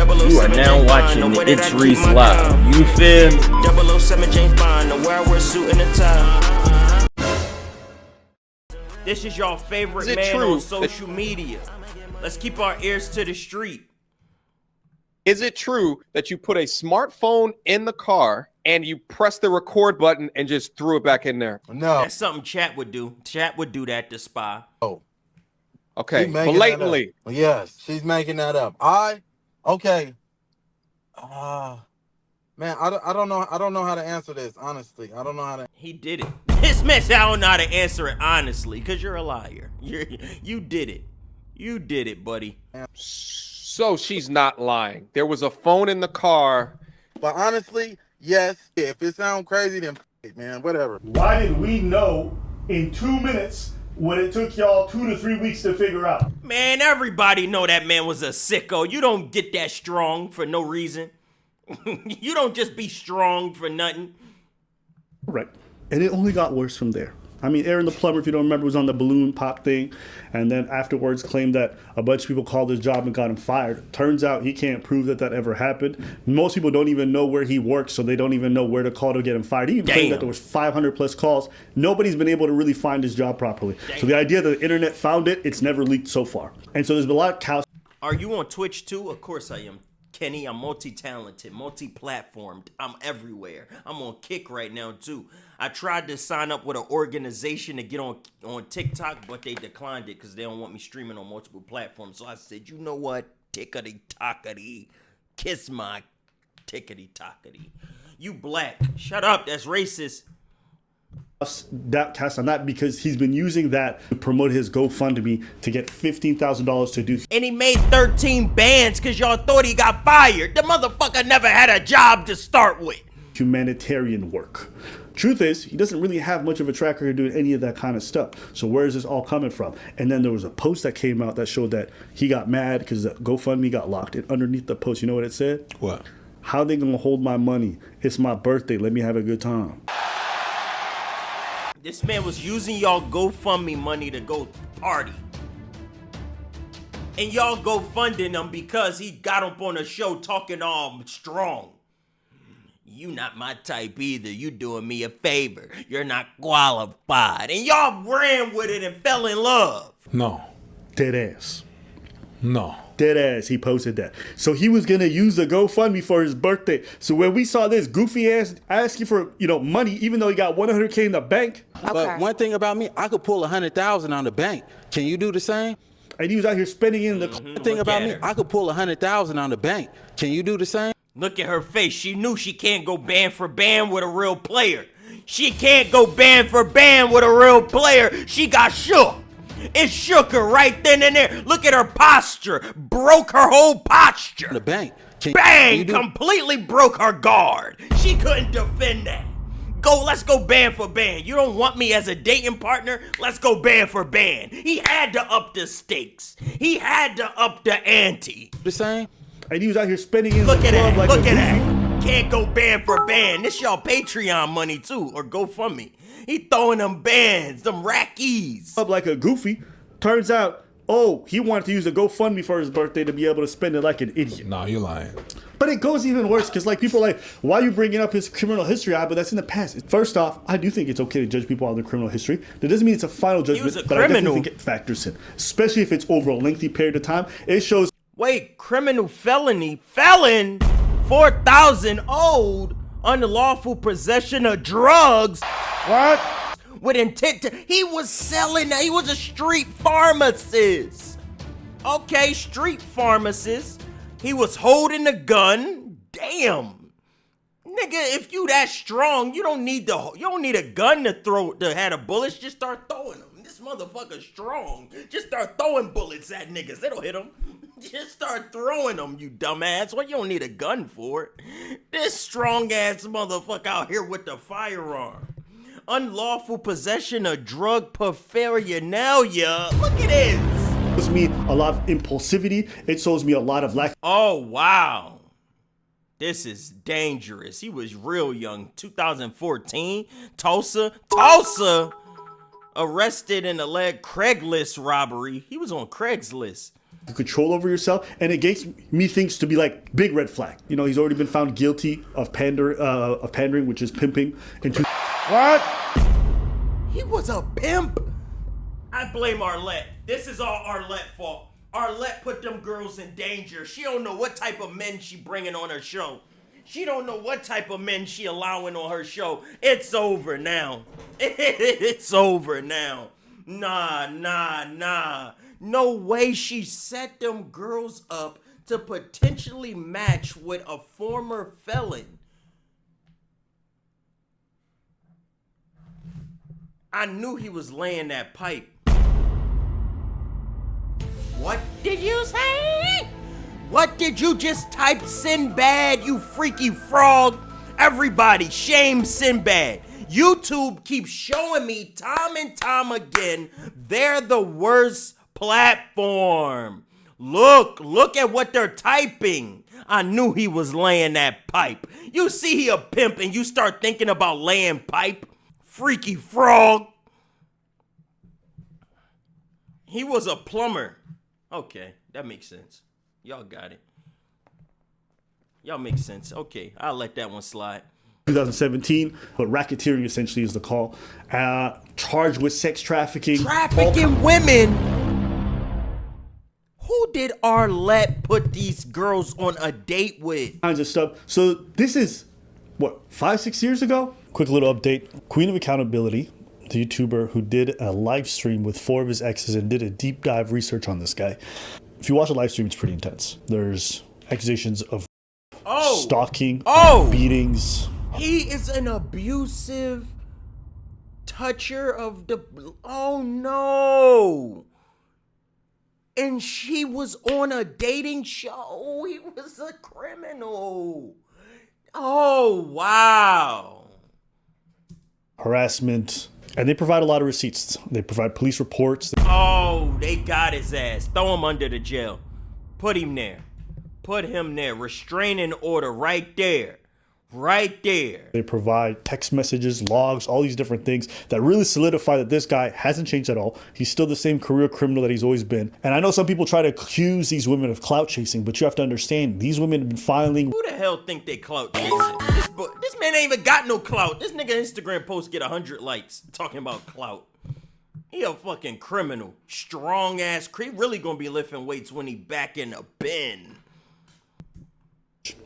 You are now watching the It's Reese Live. You feel me? 007 James Bond, where we're suit and a tie. This is your favorite man on social media. Let's keep our ears to the street. Is it true that you put a smartphone in the car and you press the record button and just threw it back in there? No. That's something Chat would do. Chat would do that to Spy. Oh. Okay, blatantly. Yes, she's making that up. Okay. Man, I don't know how to answer this, honestly. I don't know how to. He did it. This man said I don't know how to answer it honestly, because you're a liar. You did it. You did it, buddy. So she's not lying. There was a phone in the car. But honestly, yes. If it sounds crazy, then man, whatever. Why did we know in 2 minutes what it took y'all 2 to 3 weeks to figure out? Man, everybody know that man was a sicko. You don't get that strong for no reason. You don't just be strong for nothing. Right. And it only got worse from there. I mean, Aaron the Plumber, if you don't remember, was on the balloon pop thing, and then afterwards claimed that a bunch of people called his job and got him fired. Turns out he can't prove that ever happened. Most people don't even know where he works, so they don't even know where to call to get him fired. He even claimed that there was 500 plus calls. Nobody's been able to really find his job properly. So the idea that the internet found it, it's never leaked so far. And so there's been a lot of cows. Are you on Twitch too? Of course I am. Kenny, I'm multi-talented, multi-platformed. I'm everywhere. I'm on Kick right now too. I tried to sign up with an organization to get on TikTok, but they declined it because they don't want me streaming on multiple platforms. So I said, you know what? Tickety-tockety. Kiss my tickety-tockety. You black. Shut up. That's racist. That cast on that because he's been using that to promote his GoFundMe to get $15,000 to do. And he made 13 bands because y'all thought he got fired. The motherfucker never had a job to start with. Humanitarian work. Truth is, he doesn't really have much of a track record doing any of that kind of stuff. So where is this all coming from? And then there was a post that came out that showed that he got mad because the GoFundMe got locked. And underneath the post, you know what it said? What? How they gonna hold my money? It's my birthday. Let me have a good time. This man was using y'all GoFundMe money to go party. And y'all go funding him because he got up on a show talking all strong. You not my type either. You doing me a favor. You're not qualified. And y'all ran with it and fell in love. No. Dead ass. No. Dead ass. He posted that. So he was gonna use the GoFundMe for his birthday. So when we saw this goofy ass asking for money, even though he got 100K in the bank. Okay. But one thing about me, I could pull 100,000 on the bank. Can you do the same? And he was out here spending in the. One thing about me, I could pull 100,000 on the bank. Can you do the same? Look at her face. She knew she can't go band for band with a real player. She can't go band for band with a real player. She got shook. It shook her right then and there. Look at her posture. Broke her whole posture. The bank. Bang! Completely broke her guard. She couldn't defend that. Let's go band for band. You don't want me as a dating partner? Let's go band for band. He had to up the stakes. He had to up the ante. The same? And he was out here spending in Look the at club that. like Look a at goofy. that. Can't go band for band. This y'all Patreon money too, or GoFundMe. He throwing them bands, them rackies. Up like a goofy. Turns out, he wanted to use a GoFundMe for his birthday to be able to spend it like an idiot. No, you're lying. But it goes even worse because people are like, why are you bringing up his criminal history? But that's in the past. First off, I do think it's okay to judge people on their criminal history. That doesn't mean it's a final judgment, but I definitely think it factors in, especially if it's over a lengthy period of time. It shows. Wait, criminal felon, 4,000 old, unlawful possession of drugs. What? With intent to, he was selling that. He was a street pharmacist. Okay, street pharmacist. He was holding a gun. Damn. Nigga, if you that strong, you don't need a gun to have the bullets. Just start throwing them. This motherfucker strong. Just start throwing bullets at niggas. They don't hit them. Just start throwing them, you dumbass. What you don't need a gun for? This strong ass motherfucker out here with the firearm. Unlawful possession of drug paraphernalia. Look at this. It shows me a lot of impulsivity. It shows me a lot of lack. Oh, wow. This is dangerous. He was real young. 2014. Tulsa. Arrested in alleged Craigslist robbery. He was on Craigslist. control over yourself, and it gets me things to be like big red flag. You know, he's already been found guilty of pandering, which is pimping. What? He was a pimp. I blame Arlette. This is all Arlette's fault. Arlette put them girls in danger. She don't know what type of men she bringing on her show. She don't know what type of men she allowing on her show. It's over now. It's over now. Nah. No way she set them girls up to potentially match with a former felon. I knew he was laying that pipe. What did you say? What did you just type, Sinbad, you freaky frog? Everybody, shame Sinbad. YouTube keeps showing me time and time again they're the worst platform. Look at what they're typing. I knew he was laying that pipe. You see he a pimp and you start thinking about laying pipe? Freaky frog. He was a plumber. Okay, that makes sense. Y'all got it. Y'all make sense. Okay, I'll let that one slide. 2017, but racketeering essentially is the call. Charged with sex trafficking. Trafficking women? Who did Arlette put these girls on a date with? Kinds of stuff. So this is, what, 5-6 years ago? Quick little update. Queen of Accountability, the YouTuber who did a live stream with 4 of his exes and did a deep dive research on this guy. If you watch a live stream, it's pretty intense. There's accusations of stalking, beatings. He is an abusive toucher of the... Oh, no. And she was on a dating show. He was a criminal. Oh, wow. Harassment. And they provide a lot of receipts. They provide police reports. Oh, they got his ass. Throw him under the jail. Put him there. Put him there. Restraining order right there. Right there. They provide text messages, logs, all these different things that really solidify that this guy hasn't changed at all. He's still the same career criminal that he's always been. And I know some people try to accuse these women of clout chasing, but you have to understand, these women have been filing... Who the hell think they clout chasing? This man ain't even got no clout. This nigga Instagram post get 100 likes talking about clout. He a fucking criminal. Strong ass creep. Really gonna be lifting weights when he back in the bin.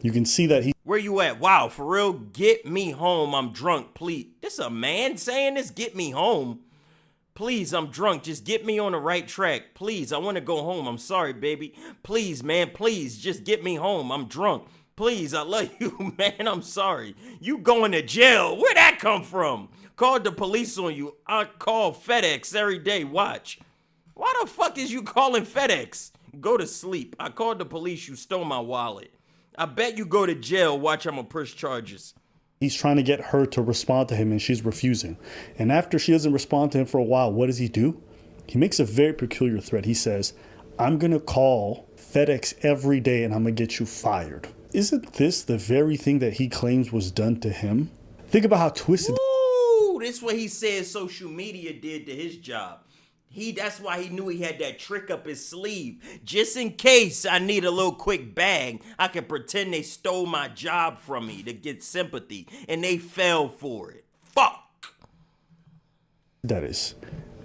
You can see that he... Where you at? Wow, for real? Get me home. I'm drunk, please. This a man saying this? Get me home. Please, I'm drunk. Just get me on the right track. Please, I want to go home. I'm sorry, baby. Please, man, please, just get me home. I'm drunk. Please, I love you, man. I'm sorry. You going to jail. Where'd that come from? Called the police on you. I call FedEx every day. Watch. Why the fuck is you calling FedEx? Go to sleep. I called the police. You stole my wallet. I bet you go to jail. Watch, I'm gonna push charges. He's trying to get her to respond to him and she's refusing. And after she doesn't respond to him for a while, what does he do? He makes a very peculiar threat. He says, I'm gonna call FedEx every day and I'm gonna get you fired. Isn't this the very thing that he claims was done to him? Think about how twisted... Ooh, this what he said social media did to his job. That's why he knew he had that trick up his sleeve. Just in case I need a little quick bag, I can pretend they stole my job from me to get sympathy, and they fell for it. Fuck. That is,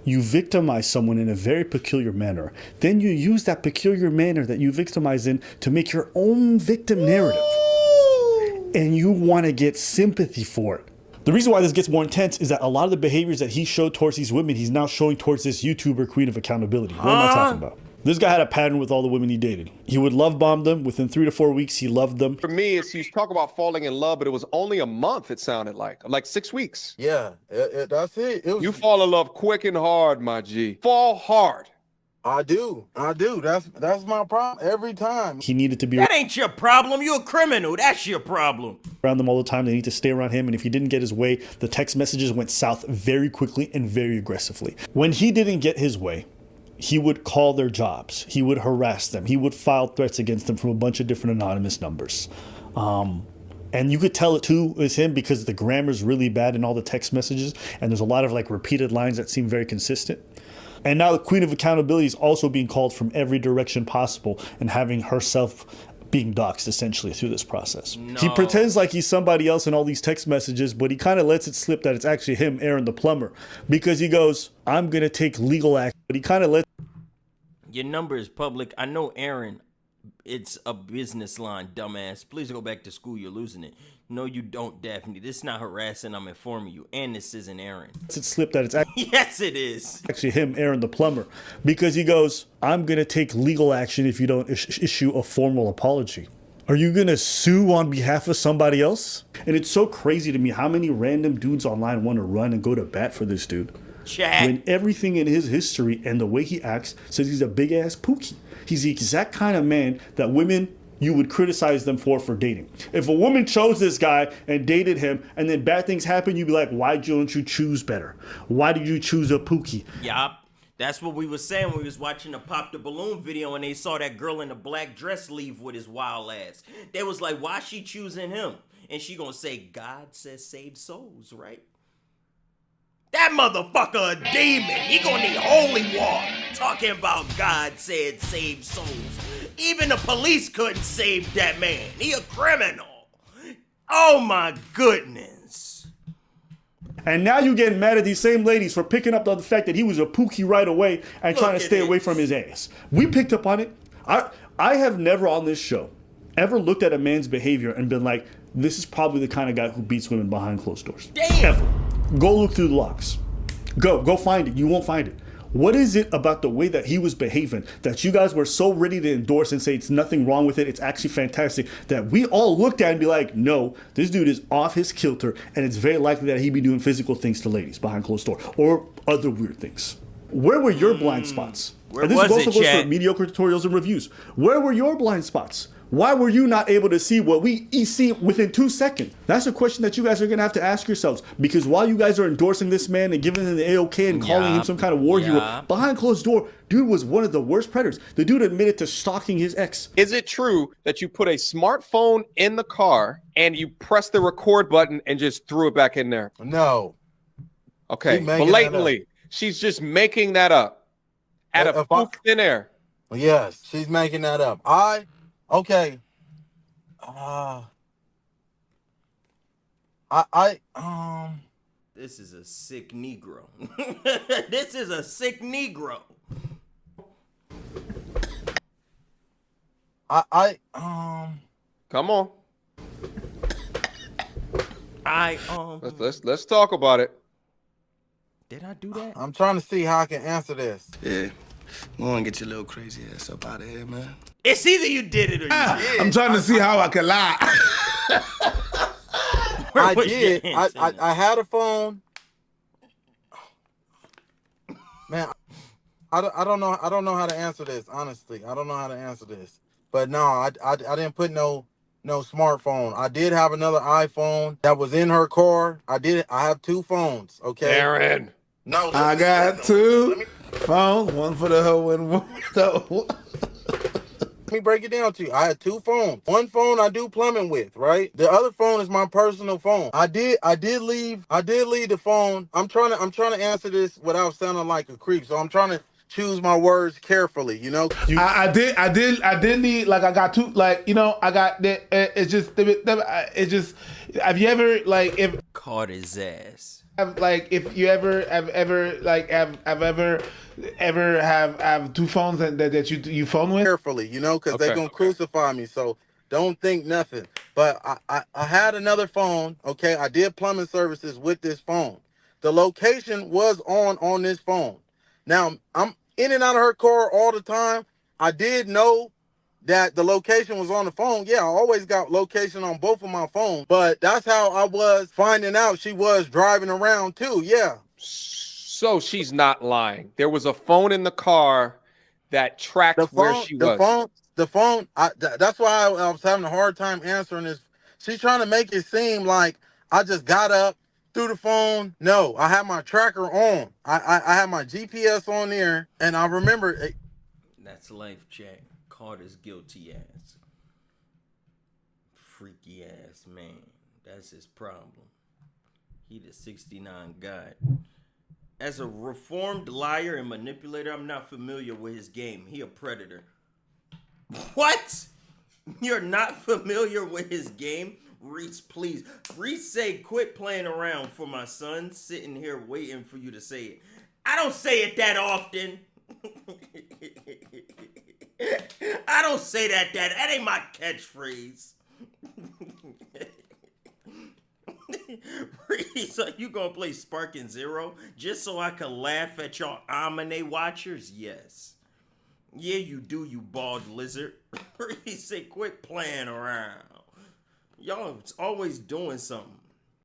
you victimize someone in a very peculiar manner. Then you use that peculiar manner that you victimize in to make your own victim narrative. Ooh. And you want to get sympathy for it. The reason why this gets more intense is that a lot of the behaviors that he showed towards these women, he's now showing towards this YouTuber Queen of Accountability. What am I talking about? This guy had a pattern with all the women he dated. He would love bomb them. Within 3 to 4 weeks, he loved them. For me, it's you talk about falling in love, but it was only a month, it sounded like 6 weeks. Yeah, that's it. You fall in love quick and hard, my G. Fall hard. I do. That's my problem every time. He needed to be... That ain't your problem. You a criminal. That's your problem. Around them all the time. They need to stay around him. And if he didn't get his way, the text messages went south very quickly and very aggressively. When he didn't get his way, he would call their jobs. He would harass them. He would file threats against them from a bunch of different anonymous numbers. And you could tell it too is him because the grammar's really bad in all the text messages. And there's a lot of like repeated lines that seem very consistent. And now the queen of accountability is also being called from every direction possible and having herself being doxxed essentially through this process. No. He pretends like he's somebody else in all these text messages, but he kind of lets it slip that it's actually him, Aaron the plumber, because he goes, I'm going to take legal action. But he kind of lets... Your number is public. I know, Aaron. It's a business line, dumbass. Please go back to school. You're losing it. No, you don't, Daphne. This is not harassing. I'm informing you. And this isn't Aaron. It slip that it's yes, it is. actually him, Aaron the plumber, because he goes, I'm going to take legal action if you don't issue a formal apology. Are you going to sue on behalf of somebody else? And it's so crazy to me how many random dudes online want to run and go to bat for this dude. Chat. When everything in his history and the way he acts says he's a big ass pookie. He's the exact kind of man that women, you would criticize them for dating. If a woman chose this guy and dated him and then bad things happen, you'd be like, why don't you choose better? Why did you choose a pookie? Yup. That's what we was saying when we was watching the Pop the Balloon video and they saw that girl in the black dress leave with his wild ass. They was like, why she choosing him? And she gonna say, God says save souls, right? That motherfucker a demon. He gonna need holy water. Talking about God said save souls. Even the police couldn't save that man. He a criminal. Oh my goodness. And now you getting mad at these same ladies for picking up on the fact that he was a pookie right away and trying to stay away from his ass. We picked up on it. I have never on this show ever looked at a man's behavior and been like, this is probably the kind of guy who beats women behind closed doors. Damn. Ever. Go look through the logs. Go find it. You won't find it. What is it about the way that he was behaving that you guys were so ready to endorse and say it's nothing wrong with it, it's actually fantastic, that we all looked at and be like, no, this dude is off his kilter and it's very likely that he'd be doing physical things to ladies behind closed door or other weird things. Where were your blind spots? Where and this was also it, goes chat? for mediocre tutorials and reviews. Where were your blind spots? Why were you not able to see what we see within 2 seconds? That's a question that you guys are going to have to ask yourselves. Because while you guys are endorsing this man and giving him the A-OK and calling him some kind of war hero, behind closed door, dude was one of the worst predators. The dude admitted to stalking his ex. Is it true that you put a smartphone in the car and you press the record button and just threw it back in there? No. Okay, She's making that blatantly. She's just making that up out of thin air. Yes, she's making that up. Okay. This is a sick Negro. This is a sick Negro. Come on. Let's talk about it. Did I do that? I'm trying to see how I can answer this. Yeah. Go on, get your little crazy ass up out of here, man. It's either you did it or you did. I'm trying to see how I can lie. I did. I had a phone. Man, I don't know how to answer this, honestly. I don't know how to answer this. But no, I didn't put no smartphone. I did have another iPhone that was in her car. I have 2 phones, okay? Aaron. No, I got 2 phones, one for the hoe and one for the hoe. Let me break it down to you. I had 2 phones. One phone I do plumbing with, right? The other phone is my personal phone. I did leave the phone. I'm trying to answer this without sounding like a creep. So I'm trying to choose my words carefully, you know? I did need, like, I got 2, like, you know, I got that. It's just, have you ever, like, if Caught his ass. like, if you ever have 2 phones that you phone with? Carefully, you know, because they're going to crucify me. So don't think nothing. But I had another phone, okay? I did plumbing services with this phone. The location was on this phone. Now, I'm in and out of her car all the time. I did know that the location was on the phone. Yeah, I always got location on both of my phones. But that's how I was finding out she was driving around too. Yeah. So she's not lying. There was a phone in the car that tracked where she was. The phone. That's why I was having a hard time answering this. She's trying to make it seem like I just got up, through the phone. No, I had my tracker on. I had my GPS on there, and I remember. That's life, Jack. Carter's guilty ass. Freaky ass man. That's his problem. He the 69 guy. As a reformed liar and manipulator, I'm not familiar with his game. He a predator. What? You're not familiar with his game? Reese, please. Reese say quit playing around for my son sitting here waiting for you to say it. I don't say it that often. I don't say that. That ain't my catchphrase. Reese, are you gonna play Sparking Zero just so I can laugh at y'all Amine watchers? Yes. Yeah, you do, you bald lizard. Reese say quit playing around. Y'all always doing something.